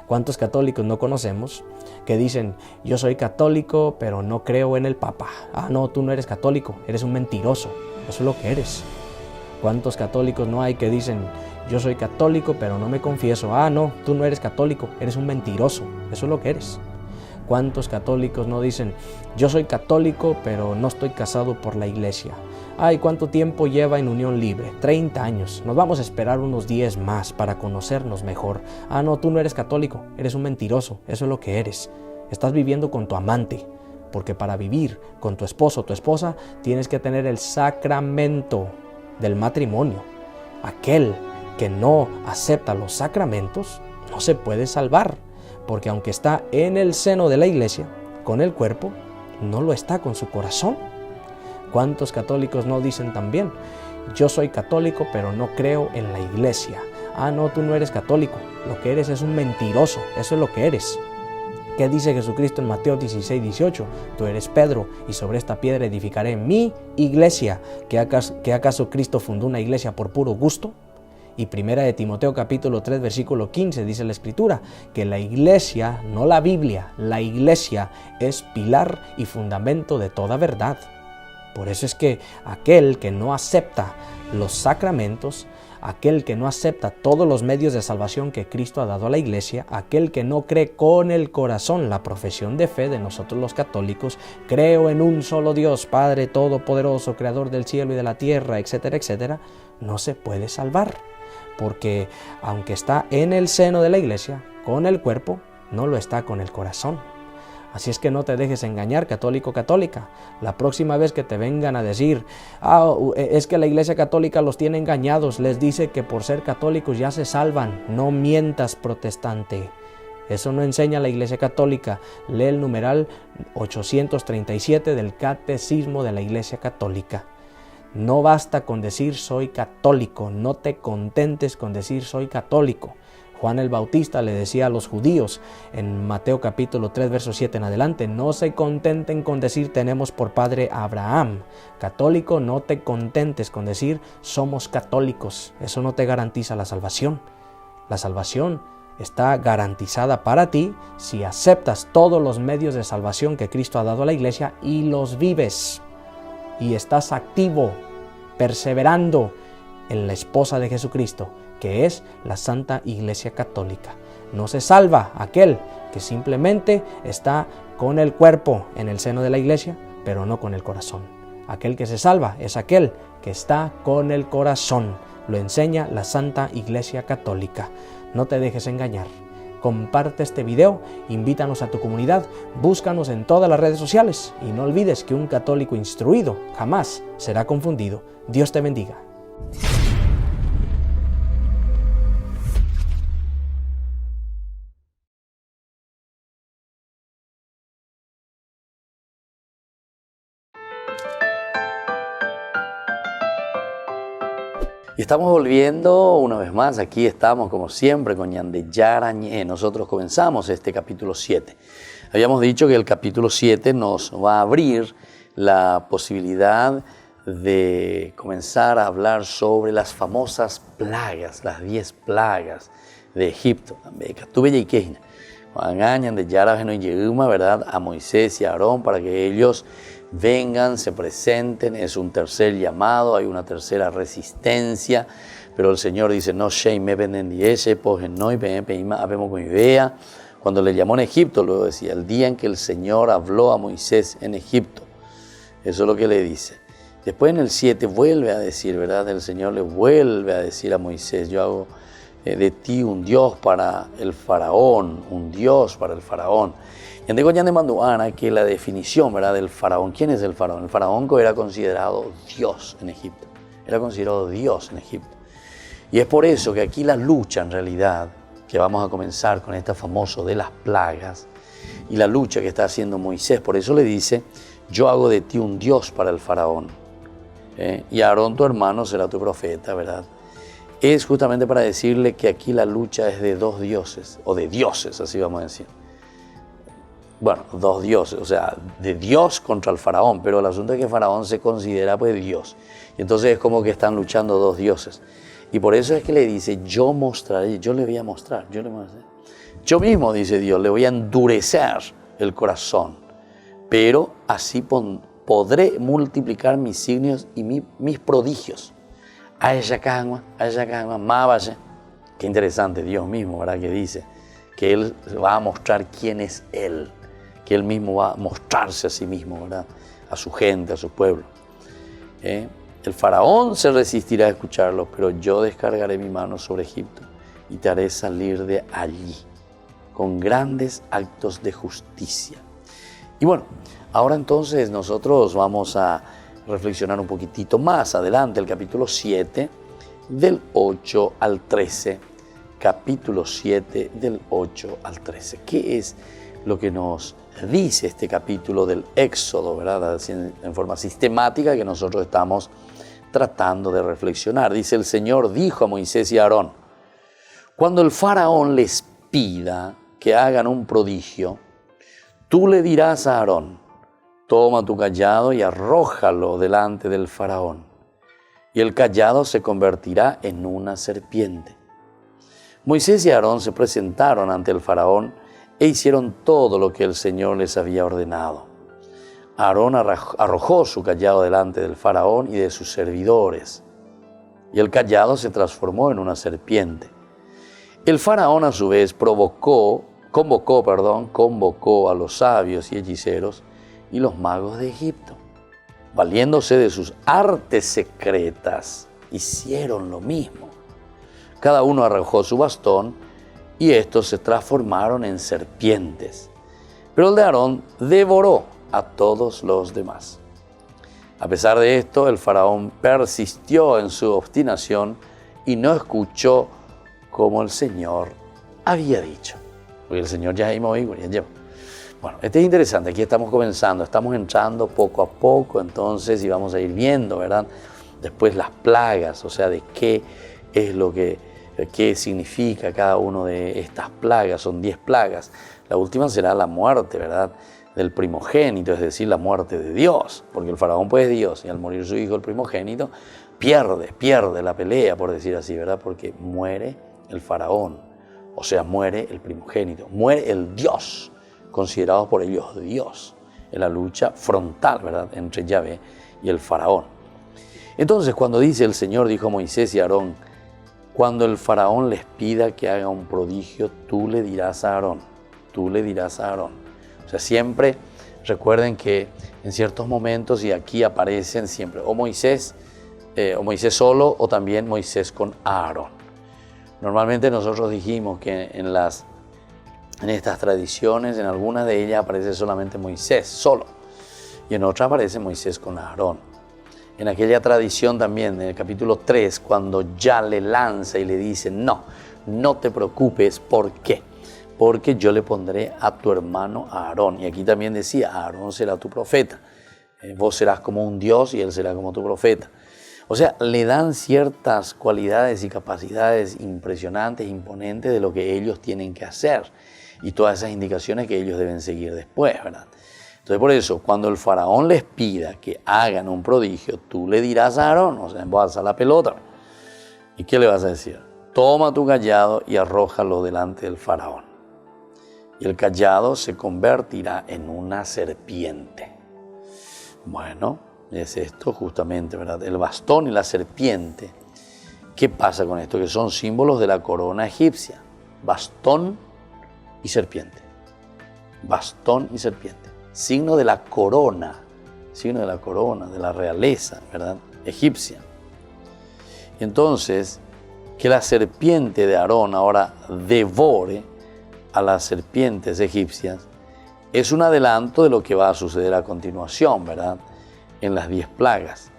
¿Cuántos católicos no conocemos que dicen, yo soy católico pero no creo en el Papa? Ah, no, tú no eres católico, eres un mentiroso, eso es lo que eres. ¿Cuántos católicos no hay que dicen, yo soy católico pero no me confieso? Ah, no, tú no eres católico, eres un mentiroso, eso es lo que eres. ¿Cuántos católicos no dicen, yo soy católico pero no estoy casado por la Iglesia? Ay, ¿cuánto tiempo lleva en unión libre? 30 años. Nos vamos a esperar unos 10 más para conocernos mejor. Ah, no, tú no eres católico, eres un mentiroso, eso es lo que eres. Estás viviendo con tu amante, porque para vivir con tu esposo o tu esposa tienes que tener el sacramento del matrimonio. Aquel que no acepta los sacramentos no se puede salvar, porque aunque está en el seno de la Iglesia, con el cuerpo, no lo está con su corazón. ¿Cuántos católicos no dicen también, yo soy católico pero no creo en la Iglesia? Ah, no, tú no eres católico, lo que eres es un mentiroso, eso es lo que eres. ¿Qué dice Jesucristo en Mateo 16:18? Tú eres Pedro y sobre esta piedra edificaré mi iglesia. ¿Que acaso Cristo fundó una iglesia por puro gusto? Y primera de Timoteo capítulo 3 versículo 15 dice la Escritura que la iglesia, no la Biblia, la iglesia es pilar y fundamento de toda verdad. Por eso es que aquel que no acepta los sacramentos, aquel que no acepta todos los medios de salvación que Cristo ha dado a la Iglesia, aquel que no cree con el corazón la profesión de fe de nosotros los católicos, creo en un solo Dios, Padre Todopoderoso, Creador del cielo y de la tierra, etcétera, etcétera, no se puede salvar. Porque aunque está en el seno de la Iglesia, con el cuerpo, no lo está con el corazón. Así es que no te dejes engañar, católico, católica. La próxima vez que te vengan a decir, es que la Iglesia Católica los tiene engañados, les dice que por ser católicos ya se salvan. No mientas, protestante. Eso no enseña la Iglesia Católica. Lee el numeral 837 del Catecismo de la Iglesia Católica. No basta con decir soy católico, no te contentes con decir soy católico. Juan el Bautista le decía a los judíos en Mateo capítulo 3, verso 7 en adelante, no se contenten con decir tenemos por padre a Abraham. Católico, no te contentes con decir somos católicos. Eso no te garantiza la salvación. La salvación está garantizada para ti si aceptas todos los medios de salvación que Cristo ha dado a la iglesia y los vives. Y estás activo, perseverando en la esposa de Jesucristo, que es la Santa Iglesia Católica. No se salva aquel que simplemente está con el cuerpo en el seno de la iglesia, pero no con el corazón. Aquel que se salva es aquel que está con el corazón. Lo enseña la Santa Iglesia Católica. No te dejes engañar. Comparte este video, invítanos a tu comunidad, búscanos en todas las redes sociales y no olvides que un católico instruido jamás será confundido. Dios te bendiga. Y estamos volviendo una vez más, aquí estamos como siempre con Ñandeyara Ñe. Nosotros comenzamos este capítulo 7. Habíamos dicho que el capítulo 7 nos va a abrir la posibilidad de comenzar a hablar sobre las famosas plagas, las 10 plagas de Egipto. ¿Verdad? A Moisés y a Aarón para que ellos vengan, se presenten, es un tercer llamado, hay una tercera resistencia, pero el Señor dice, no me cuando le llamó en Egipto, luego decía, el día en que el Señor habló a Moisés en Egipto, eso es lo que le dice. Después en el 7 vuelve a decir, ¿verdad? El Señor le vuelve a decir a Moisés, yo hago de ti un Dios para el faraón, un Dios para el faraón. Y ande de Manduana que la definición, ¿verdad?, del faraón. ¿Quién es el faraón? El faraón era considerado Dios en Egipto. Era considerado Dios en Egipto. Y es por eso que aquí la lucha en realidad, que vamos a comenzar con esta famoso de las plagas, y la lucha que está haciendo Moisés, por eso le dice, yo hago de ti un Dios para el faraón. Y Aarón tu hermano será tu profeta, ¿verdad? Es justamente para decirle que aquí la lucha es de dos dioses, o de dioses, así vamos a decir. Bueno, dos dioses, o sea, de Dios contra el faraón, pero el asunto es que Faraón se considera pues Dios. Y entonces es como que están luchando dos dioses. Y por eso es que le dice, yo mostraré, yo le voy a mostrar, yo mismo, dice Dios, le voy a endurecer el corazón, pero así podré multiplicar mis signos y mis prodigios. Qué interesante Dios mismo, ¿verdad? Que dice que Él va a mostrar quién es Él, que Él mismo va a mostrarse a sí mismo, ¿verdad?, a su gente, a su pueblo. El faraón se resistirá a escucharlo, pero yo descargaré mi mano sobre Egipto y te haré salir de allí con grandes actos de justicia. Y bueno, ahora entonces nosotros vamos a reflexionar un poquitito más adelante, el capítulo 7, del 8 al 13. Capítulo 7, del 8 al 13. ¿Qué es lo que nos dice este capítulo del Éxodo, ¿verdad?, en forma sistemática que nosotros estamos tratando de reflexionar? Dice, el Señor dijo a Moisés y a Aarón, cuando el faraón les pida que hagan un prodigio, tú le dirás a Aarón, toma tu cayado y arrójalo delante del faraón, y el cayado se convertirá en una serpiente. Moisés y Aarón se presentaron ante el faraón e hicieron todo lo que el Señor les había ordenado. Aarón arrojó su cayado delante del faraón y de sus servidores, y el cayado se transformó en una serpiente. El faraón a su vez convocó a los sabios y hechiceros y los magos de Egipto. Valiéndose de sus artes secretas, hicieron lo mismo. Cada uno arrojó su bastón y estos se transformaron en serpientes. Pero el de Aarón devoró a todos los demás. A pesar de esto, el faraón persistió en su obstinación y no escuchó como el Señor había dicho. Porque el Señor ya lleva. Bueno, este es interesante, aquí estamos comenzando, estamos entrando poco a poco, entonces, y vamos a ir viendo, ¿verdad?, Después las plagas, o sea, de qué es lo que, qué significa cada una de estas plagas. Son 10 plagas. La última será la muerte, ¿verdad?, del primogénito, es decir, la muerte de Dios, porque el faraón pues es Dios, y al morir su hijo el primogénito, pierde la pelea, por decir así, ¿verdad?, porque muere el faraón, o sea, muere el primogénito, muere el Dios, considerado por ellos Dios, en la lucha frontal, ¿verdad?, entre Yahvé y el faraón. Entonces, cuando dice el Señor, dijo a Moisés y a Aarón, cuando el faraón les pida que haga un prodigio, tú le dirás a Aarón, tú le dirás a Aarón. O sea, siempre recuerden que en ciertos momentos, y aquí aparecen siempre o Moisés solo o también Moisés con Aarón. Normalmente nosotros dijimos que en estas tradiciones, en algunas de ellas aparece solamente Moisés solo y en otras aparece Moisés con Aarón. En aquella tradición también, en el capítulo 3, cuando ya le lanza y le dice, no te preocupes, ¿por qué? Porque yo le pondré a tu hermano Aarón. Y aquí también decía, Aarón será tu profeta. Vos serás como un Dios y él será como tu profeta. O sea, le dan ciertas cualidades y capacidades impresionantes, imponentes de lo que ellos tienen que hacer. Y todas esas indicaciones que ellos deben seguir después, ¿verdad? Entonces, por eso, cuando el faraón les pida que hagan un prodigio, tú le dirás a Aarón, o sea, en voz alta la pelota. ¿Y qué le vas a decir? Toma tu cayado y arrójalo delante del faraón. Y el cayado se convertirá en una serpiente. Bueno, es esto justamente, ¿verdad? El bastón y la serpiente. ¿Qué pasa con esto? Que son símbolos de la corona egipcia. Bastón y serpiente. Bastón y serpiente. Signo de la corona, de la realeza, ¿verdad?, egipcia. Y entonces, que la serpiente de Aarón ahora devore a las serpientes egipcias es un adelanto de lo que va a suceder a continuación, ¿verdad?, en las 10 plagas.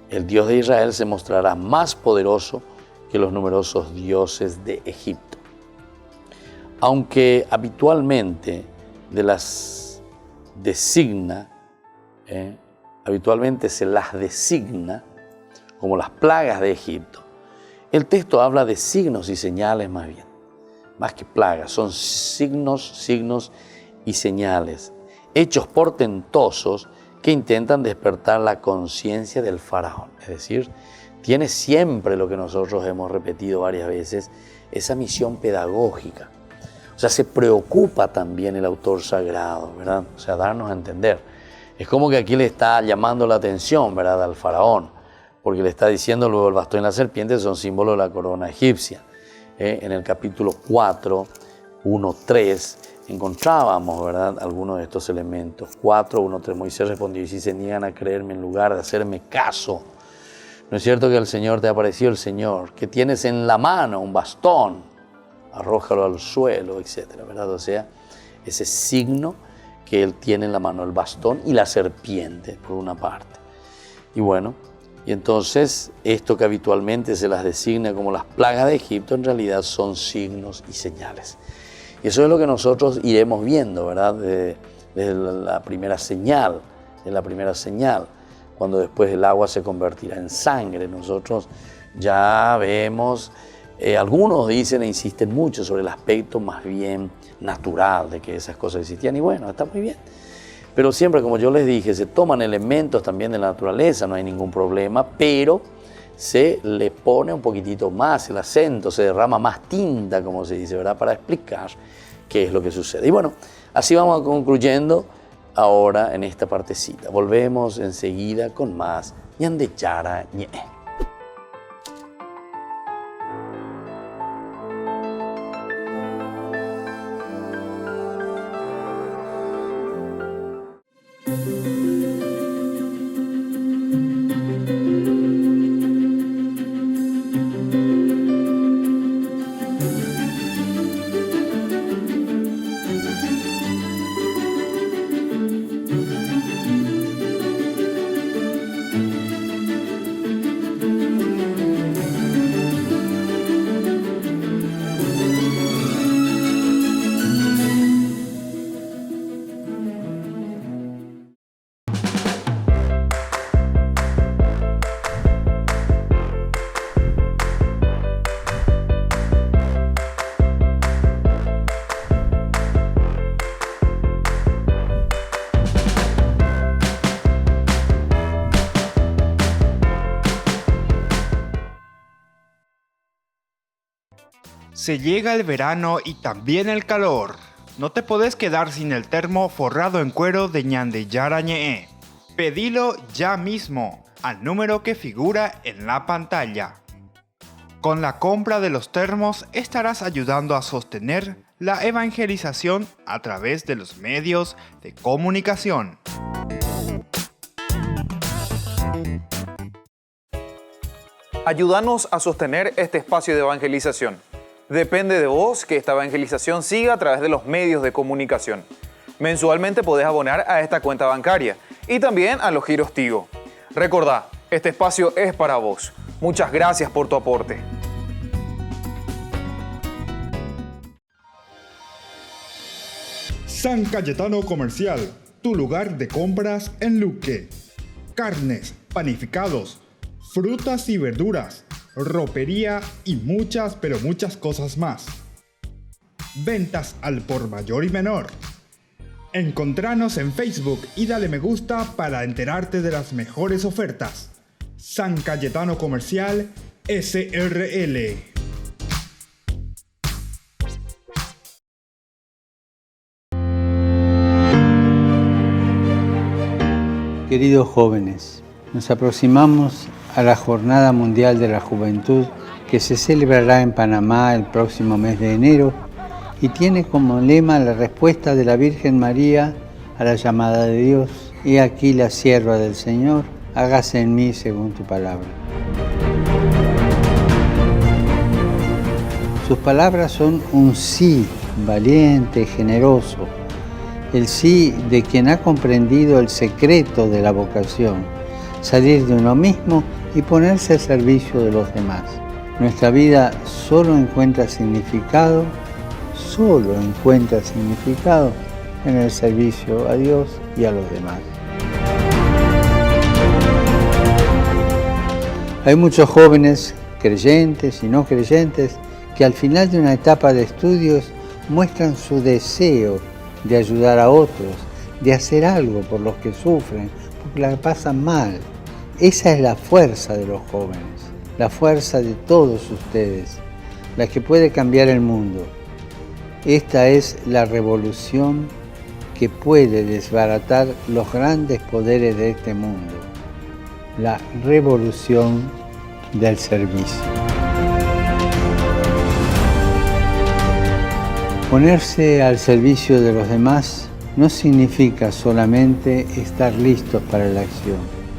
El Dios de Israel se mostrará más poderoso que los numerosos dioses de Egipto. Aunque habitualmente habitualmente se las designa como las plagas de Egipto, el texto habla de signos y señales más bien. Más que plagas, son signos y señales, hechos portentosos que intentan despertar la conciencia del faraón. Es decir, tiene siempre lo que nosotros hemos repetido varias veces, esa misión pedagógica. O sea, se preocupa también el autor sagrado, ¿verdad? O sea, darnos a entender. Es como que aquí le está llamando la atención, ¿verdad?, al faraón, porque le está diciendo luego el bastón y la serpiente son símbolos de la corona egipcia. En el capítulo 4, 1, 3, encontrábamos, ¿verdad?, algunos de estos elementos. 4, 1, 3, Moisés respondió, y si se niegan a creerme en lugar de hacerme caso, ¿no es cierto que el Señor te ha parecido el Señor? Que tienes en la mano un bastón, arrójalo al suelo, etcétera, ¿verdad? O sea, ese signo que él tiene en la mano, el bastón y la serpiente, por una parte. Y bueno, y entonces esto que habitualmente se las designa como las plagas de Egipto, en realidad son signos y señales. Y eso es lo que nosotros iremos viendo, ¿verdad? Desde la primera señal, cuando después el agua se convertirá en sangre. Nosotros ya vemos, algunos dicen e insisten mucho sobre el aspecto más bien natural de que esas cosas existían, y bueno, está muy bien. Pero siempre, como yo les dije, se toman elementos también de la naturaleza, no hay ningún problema, pero se le pone un poquitito más el acento, se derrama más tinta, como se dice, ¿verdad?, para explicar qué es lo que sucede. Y bueno, así vamos concluyendo ahora en esta partecita. Volvemos enseguida con más Ñande Yara Ñe. Se llega el verano y también el calor. No te podés quedar sin el termo forrado en cuero de Ñandillara Ñe'e. Pedilo ya mismo al número que figura en la pantalla. Con la compra de los termos estarás ayudando a sostener la evangelización a través de los medios de comunicación. Ayúdanos a sostener este espacio de evangelización. Depende de vos que esta evangelización siga a través de los medios de comunicación. Mensualmente podés abonar a esta cuenta bancaria y también a los giros Tigo. Recordá, este espacio es para vos. Muchas gracias por tu aporte. San Cayetano Comercial, tu lugar de compras en Luque. Carnes, panificados, frutas y verduras, ropería y muchas pero muchas cosas más. Ventas al por mayor y menor. Encontranos en Facebook y dale me gusta para enterarte de las mejores ofertas. San Cayetano Comercial SRL. Queridos jóvenes, nos aproximamos a la Jornada Mundial de la Juventud que se celebrará en Panamá el próximo mes de enero y tiene como lema la respuesta de la Virgen María a la llamada de Dios. He aquí la sierva del Señor, hágase en mí según tu palabra. Sus palabras son un sí valiente y generoso, el sí de quien ha comprendido el secreto de la vocación, salir de uno mismo y ponerse al servicio de los demás. Nuestra vida solo encuentra significado en el servicio a Dios y a los demás. Hay muchos jóvenes, creyentes y no creyentes, que al final de una etapa de estudios muestran su deseo de ayudar a otros, de hacer algo por los que sufren, porque la pasan mal. Esa es la fuerza de los jóvenes, la fuerza de todos ustedes, la que puede cambiar el mundo. Esta es la revolución que puede desbaratar los grandes poderes de este mundo, la revolución del servicio. Ponerse al servicio de los demás no significa solamente estar listos para la acción,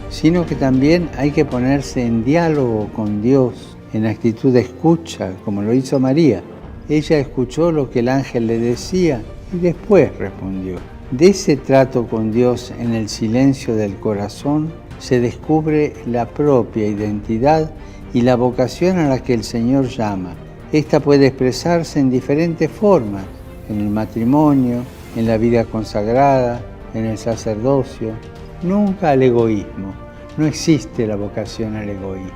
sino que también hay que ponerse en diálogo con Dios, en actitud de escucha, como lo hizo María. Ella escuchó lo que el ángel le decía y después respondió. De ese trato con Dios en el silencio del corazón se descubre la propia identidad y la vocación a la que el Señor llama. Esta puede expresarse en diferentes formas, en el matrimonio, en la vida consagrada, en el sacerdocio, nunca al egoísmo. No existe la vocación al egoísmo.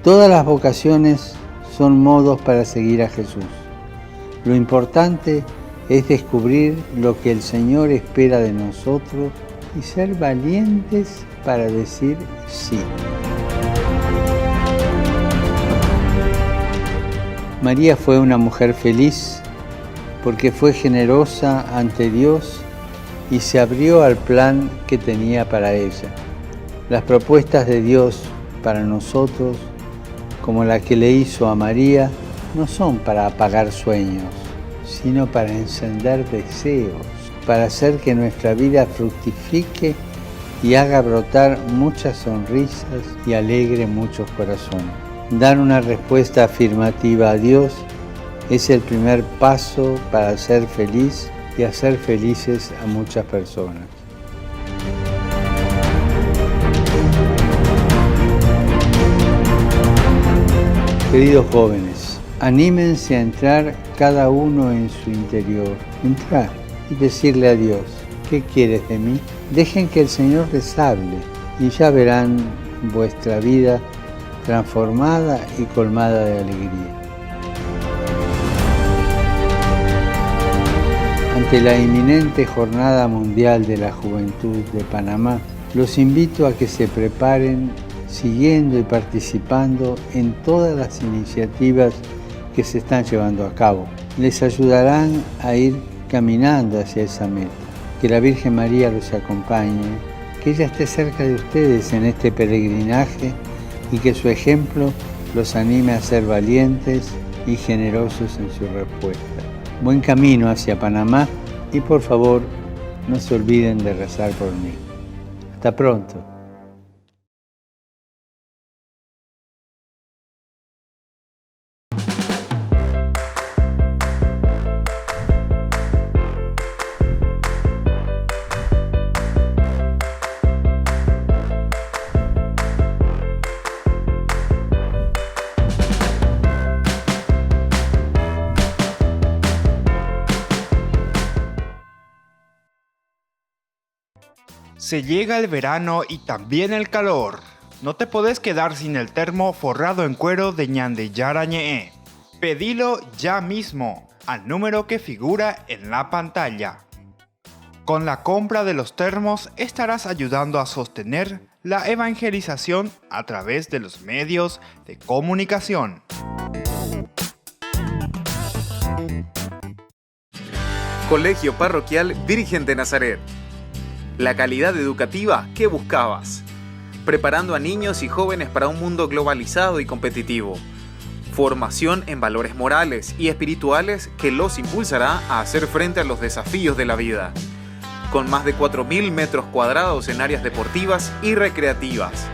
Todas las vocaciones son modos para seguir a Jesús. Lo importante es descubrir lo que el Señor espera de nosotros y ser valientes para decir sí. María fue una mujer feliz porque fue generosa ante Dios y se abrió al plan que tenía para ella. Las propuestas de Dios para nosotros, como la que le hizo a María, no son para apagar sueños, sino para encender deseos, para hacer que nuestra vida fructifique y haga brotar muchas sonrisas y alegre muchos corazones. Dar una respuesta afirmativa a Dios es el primer paso para ser feliz y hacer felices a muchas personas. Queridos jóvenes, anímense a entrar cada uno en su interior, entrar y decirle a Dios, ¿qué quieres de mí? Dejen que el Señor les hable y ya verán vuestra vida transformada y colmada de alegría. Ante la inminente Jornada Mundial de la Juventud de Panamá, los invito a que se preparen siguiendo y participando en todas las iniciativas que se están llevando a cabo. Les ayudarán a ir caminando hacia esa meta. Que la Virgen María los acompañe, que ella esté cerca de ustedes en este peregrinaje y que su ejemplo los anime a ser valientes y generosos en su respuesta. Buen camino hacia Panamá y por favor no se olviden de rezar por mí. Hasta pronto. Se llega el verano y también el calor. No te podés quedar sin el termo forrado en cuero de Ñandeyara Ñe'e. Pedilo ya mismo al número que figura en la pantalla. Con la compra de los termos estarás ayudando a sostener la evangelización a través de los medios de comunicación. Colegio Parroquial Virgen de Nazaret. La calidad educativa que buscabas. Preparando a niños y jóvenes para un mundo globalizado y competitivo. Formación en valores morales y espirituales que los impulsará a hacer frente a los desafíos de la vida. Con más de 4.000 metros cuadrados en áreas deportivas y recreativas.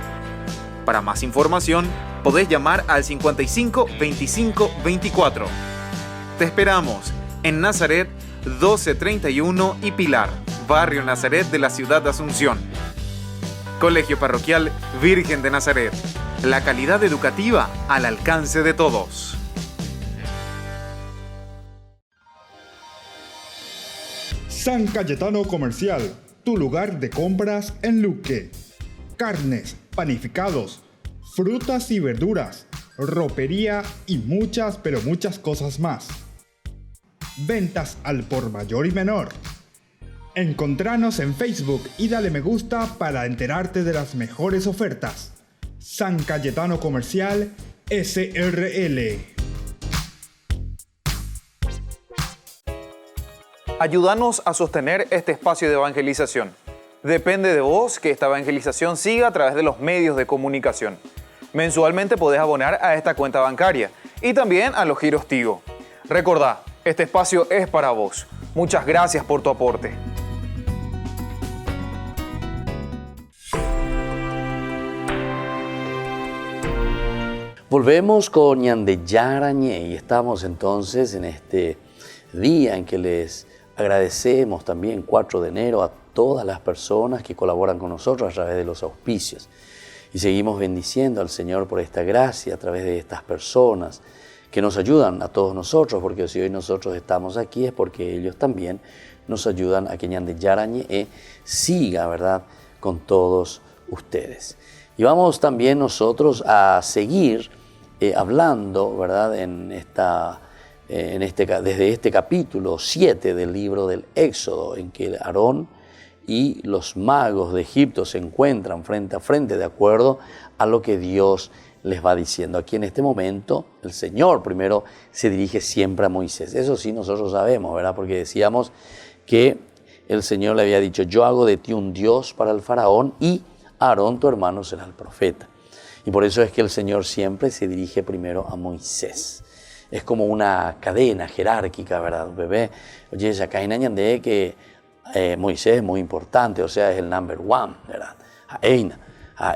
Para más información, podés llamar al 55 25 24. Te esperamos en Nazaret 1231 y Pilar, Barrio Nazaret de la ciudad de Asunción. Colegio Parroquial Virgen de Nazaret. La calidad educativa al alcance de todos. San Cayetano Comercial, tu lugar de compras en Luque. Carnes, panificados, frutas y verduras, ropería y muchas, pero muchas cosas más. Ventas al por mayor y menor. Encontranos en Facebook y dale me gusta para enterarte de las mejores ofertas. San Cayetano Comercial SRL. Ayúdanos a sostener este espacio de evangelización. Depende de vos que esta evangelización siga a través de los medios de comunicación. Mensualmente podés abonar a esta cuenta bancaria y también a los giros Tigo. Recordá, este espacio es para vos. Muchas gracias por tu aporte. Volvemos con Ñandeyara Ñe y estamos entonces en este día en que les agradecemos también 4 de enero a todas las personas que colaboran con nosotros a través de los auspicios. Y seguimos bendiciendo al Señor por esta gracia a través de estas personas que nos ayudan a todos nosotros, porque si hoy nosotros estamos aquí es porque ellos también nos ayudan a que Ñandeyara Ñe siga, ¿verdad?, con todos ustedes. Y vamos también nosotros a seguir hablando, ¿verdad?, desde este capítulo 7 del libro del Éxodo, en que Aarón y los magos de Egipto se encuentran frente a frente de acuerdo a lo que Dios les va diciendo. Aquí en este momento el Señor primero se dirige siempre a Moisés. Eso sí nosotros sabemos, ¿verdad?, porque decíamos que el Señor le había dicho: yo hago de ti un Dios para el faraón y Aarón tu hermano será el profeta. Y por eso es que el Señor siempre se dirige primero a Moisés. Es como una cadena jerárquica, ¿verdad, bebé? Oye, ya cae en de que Moisés es muy importante, o sea, es el number one, ¿verdad?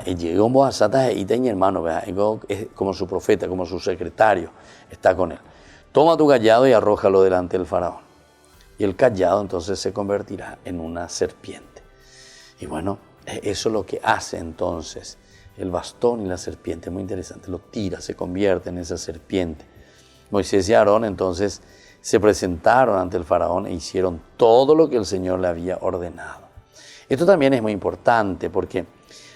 Llegó un boazata y mi hermano, ¿verdad? Es como su profeta, como su secretario, está con él. Toma tu callado y arrójalo delante del faraón. Y el callado entonces se convertirá en una serpiente. Y bueno, eso es lo que hace entonces el bastón y la serpiente. Muy interesante, lo tira, se convierte en esa serpiente. Moisés y Aarón entonces se presentaron ante el faraón e hicieron todo lo que el Señor le había ordenado. Esto también es muy importante porque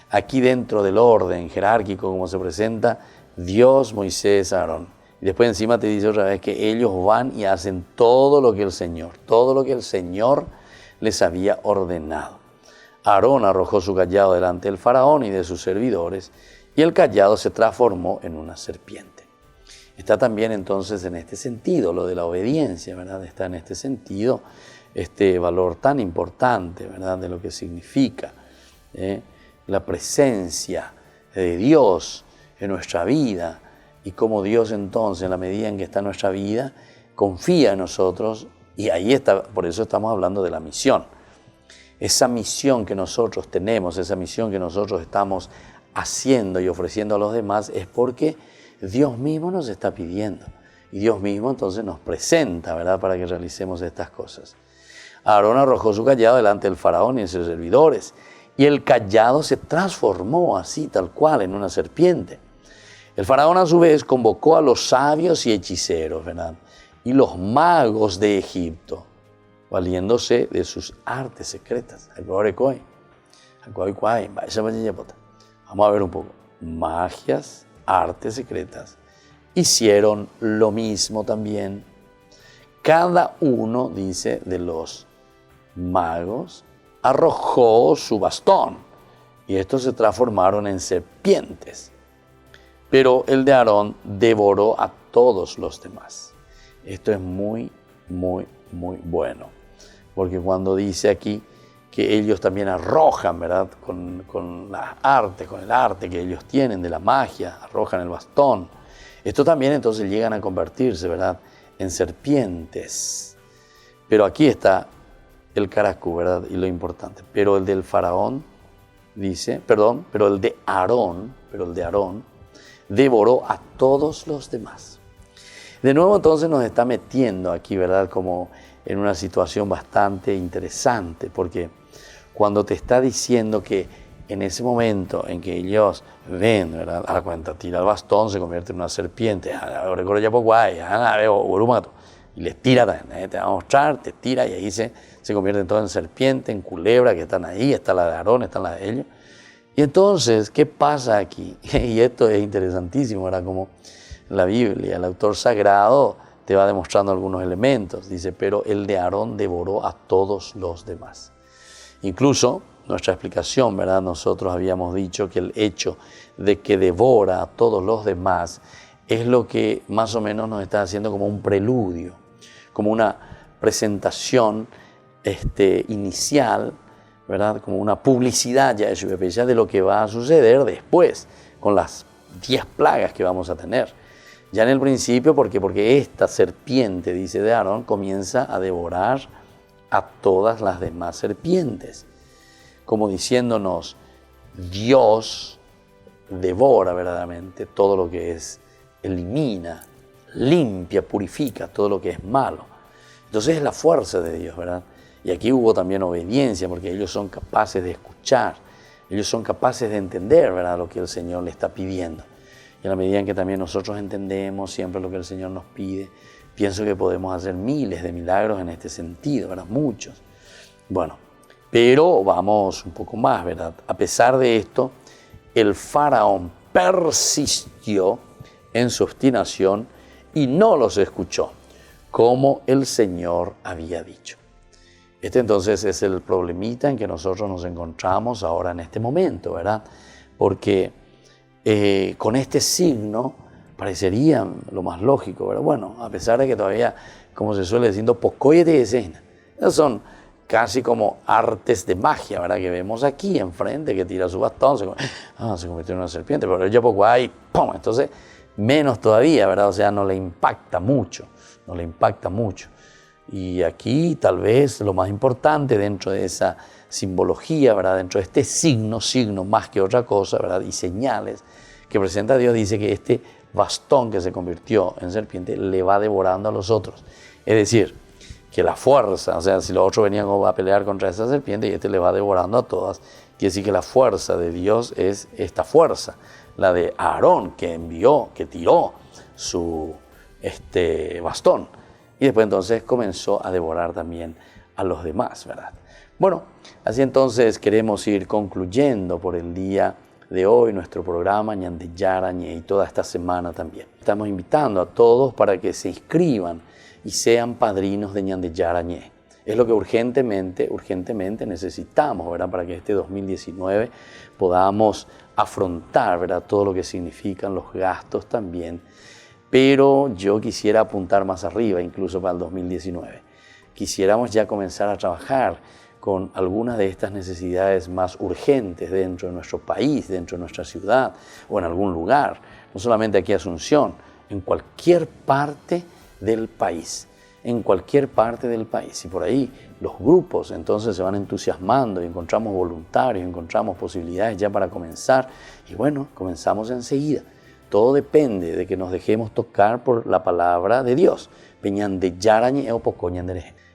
aquí dentro del orden jerárquico como se presenta, Dios, Moisés, Aarón. Y después encima te dice otra vez que ellos van y hacen todo lo que el Señor les había ordenado. Aarón arrojó su callado delante del faraón y de sus servidores, y el cayado se transformó en una serpiente. Está también entonces en este sentido, lo de la obediencia, ¿verdad? Está en este sentido, este valor tan importante, ¿verdad? De lo que significa la presencia de Dios en nuestra vida y cómo Dios entonces, en la medida en que está en nuestra vida, confía en nosotros y ahí está, por eso estamos hablando de la misión. Esa misión que nosotros tenemos, esa misión que nosotros estamos haciendo y ofreciendo a los demás es porque Dios mismo nos está pidiendo y Dios mismo entonces nos presenta, ¿verdad?, para que realicemos estas cosas. Aarón arrojó su cayado delante del faraón y de sus servidores y el cayado se transformó así, tal cual, en una serpiente. El faraón a su vez convocó a los sabios y hechiceros, ¿verdad?, y los magos de Egipto, valiéndose de sus artes secretas. Vamos a ver un poco. Magias, artes secretas. Hicieron lo mismo también. Cada uno, dice, de los magos arrojó su bastón y estos se transformaron en serpientes. Pero el de Aarón devoró a todos los demás. Esto es muy, muy, muy bueno. Porque cuando dice aquí que ellos también arrojan, ¿verdad?, con las artes, con el arte que ellos tienen de la magia, arrojan el bastón. Esto también entonces llegan a convertirse, ¿verdad?, en serpientes. Pero aquí está el caracú, ¿verdad?, y lo importante. Pero el del faraón dice, pero el de Aarón devoró a todos los demás. De nuevo entonces nos está metiendo aquí, ¿verdad?, como en una situación bastante interesante, porque cuando te está diciendo que en ese momento en que ellos ven, ¿verdad?, a la cuenta, tira el bastón, se convierte en una serpiente, y les tira, te va a mostrar, te tira y ahí se convierten todos en serpiente, en culebra, que están ahí, está la de Aarón, está la de ellos. Y entonces, ¿qué pasa aquí? Y esto es interesantísimo, ¿verdad?, como la Biblia, el autor sagrado te va demostrando algunos elementos. Dice, pero el de Aarón devoró a todos los demás. Incluso, nuestra explicación, ¿verdad?, nosotros habíamos dicho que el hecho de que devora a todos los demás es lo que más o menos nos está haciendo como un preludio, como una presentación inicial, ¿verdad?, como una publicidad ya de lo que va a suceder después, con las 10 plagas que vamos a tener. Ya en el principio, porque esta serpiente, dice de Aarón, comienza a devorar a todas las demás serpientes, como diciéndonos, Dios devora verdaderamente todo lo que es, elimina, limpia, purifica todo lo que es malo. Entonces es la fuerza de Dios, ¿verdad? Y aquí hubo también obediencia, porque ellos son capaces de escuchar, ellos son capaces de entender, ¿verdad?, lo que el Señor le está pidiendo. Y a la medida en que también nosotros entendemos siempre lo que el Señor nos pide, pienso que podemos hacer miles de milagros en este sentido, ¿verdad? Muchos. Bueno, pero vamos un poco más, ¿verdad? A pesar de esto, el faraón persistió en su obstinación y no los escuchó, como el Señor había dicho. Este entonces es el problemita en que nosotros nos encontramos ahora en este momento, ¿verdad? Porque con este signo parecería lo más lógico, ¿verdad? Bueno, a pesar de que todavía, como se suele decir, pocoye de escena, son casi como artes de magia, ¿verdad?, que vemos aquí enfrente, que tira su bastón, se convirtió en una serpiente, pero ya poco hay, ¡pum! Entonces, menos todavía, ¿verdad? O sea, no le impacta mucho. Y aquí tal vez lo más importante dentro de esa simbología, ¿verdad?, dentro de este signo más que otra cosa, ¿verdad?, y señales que presenta Dios, dice que este bastón que se convirtió en serpiente le va devorando a los otros. Es decir, que la fuerza, o sea, si los otros venían a pelear contra esa serpiente y este le va devorando a todas, quiere decir que la fuerza de Dios es esta fuerza, la de Aarón, que tiró su bastón. Y después entonces comenzó a devorar también a los demás, ¿verdad? Bueno, así entonces queremos ir concluyendo por el día de hoy nuestro programa Ñande Yarañé y toda esta semana también. Estamos invitando a todos para que se inscriban y sean padrinos de Ñande Yarañé. Es lo que urgentemente necesitamos, ¿verdad? Para que este 2019 podamos afrontar, ¿verdad? Todo lo que significan los gastos también. Pero yo quisiera apuntar más arriba, incluso para el 2019. Quisiéramos ya comenzar a trabajar con algunas de estas necesidades más urgentes dentro de nuestro país, dentro de nuestra ciudad o en algún lugar. No solamente aquí en Asunción, en cualquier parte del país. En cualquier parte del país. Y por ahí los grupos entonces se van entusiasmando y encontramos voluntarios, encontramos posibilidades ya para comenzar. Y bueno, comenzamos enseguida. Todo depende de que nos dejemos tocar por la palabra de Dios.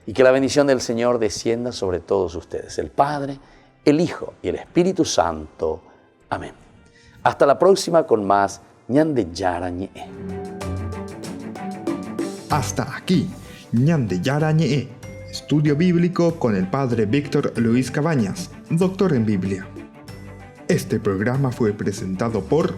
Y que la bendición del Señor descienda sobre todos ustedes, el Padre, el Hijo y el Espíritu Santo. Amén. Hasta la próxima con más Ñande Yarañe. Hasta aquí, Ñande Yarañe, estudio bíblico con el Padre Víctor Luis Cabañas, doctor en Biblia. Este programa fue presentado por